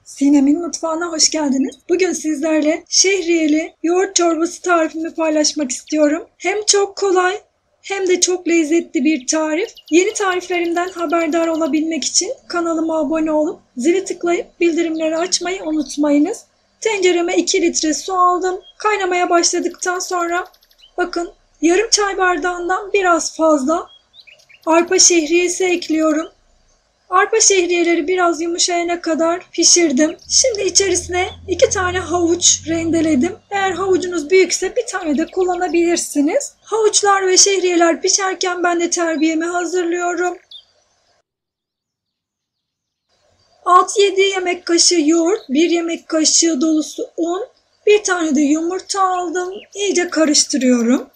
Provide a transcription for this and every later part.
Sinem'in mutfağına hoş geldiniz. Bugün sizlerle şehriyeli yoğurt çorbası tarifimi paylaşmak istiyorum. Hem çok kolay hem de çok lezzetli bir tarif. Yeni tariflerimden haberdar olabilmek için kanalıma abone olup zili tıklayıp bildirimleri açmayı unutmayınız. Tencereme 2 litre su aldım. Kaynamaya başladıktan sonra bakın yarım çay bardağından biraz fazla arpa şehriyesi ekliyorum. Arpa şehriyeleri biraz yumuşayana kadar pişirdim. Şimdi içerisine 2 tane havuç rendeledim. Eğer havucunuz büyükse bir tane de kullanabilirsiniz. Havuçlar ve şehriyeler pişerken ben de terbiyemi hazırlıyorum. 6-7 yemek kaşığı yoğurt, 1 yemek kaşığı dolusu un, 1 tane de yumurta aldım. İyice karıştırıyorum.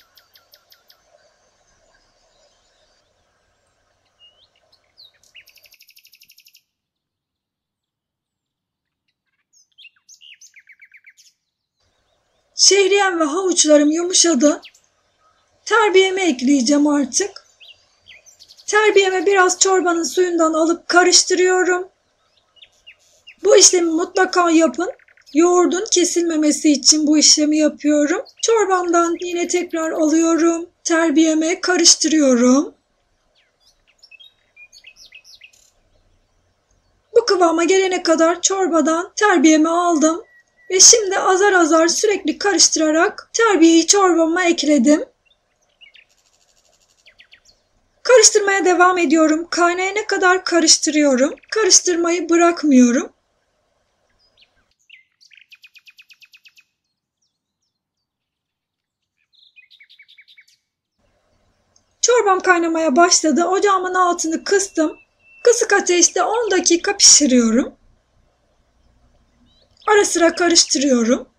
Şehriyem ve havuçlarım yumuşadı. Terbiyemi ekleyeceğim artık. Terbiyeme biraz çorbanın suyundan alıp karıştırıyorum. Bu işlemi mutlaka yapın. Yoğurdun kesilmemesi için bu işlemi yapıyorum. Çorbamdan yine tekrar alıyorum. Terbiyeme karıştırıyorum. Bu kıvama gelene kadar çorbadan terbiyemi aldım. Ve şimdi azar azar sürekli karıştırarak terbiyeyi çorbama ekledim. Karıştırmaya devam ediyorum. Kaynayana kadar karıştırıyorum. Karıştırmayı bırakmıyorum. Çorbam kaynamaya başladı. Ocağımın altını kıstım. Kısık ateşte 10 dakika pişiriyorum. Ara sıra karıştırıyorum.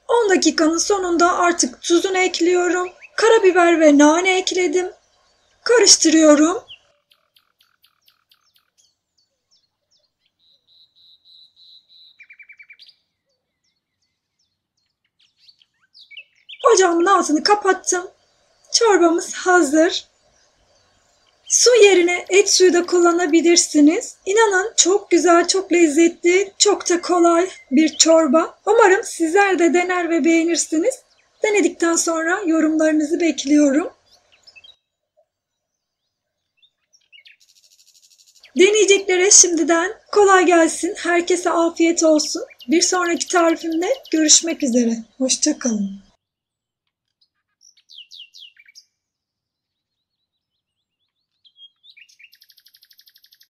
10 dakikanın sonunda artık tuzunu ekliyorum. Karabiber ve nane ekledim. Karıştırıyorum. Ocağımın altını kapattım. Çorbamız hazır. Su yerine et suyu da kullanabilirsiniz. İnanın çok güzel, çok lezzetli, çok da kolay bir çorba. Umarım sizler de dener ve beğenirsiniz. Denedikten sonra yorumlarınızı bekliyorum. Deneyeceklere şimdiden kolay gelsin. Herkese afiyet olsun. Bir sonraki tarifimde görüşmek üzere. Hoşça kalın.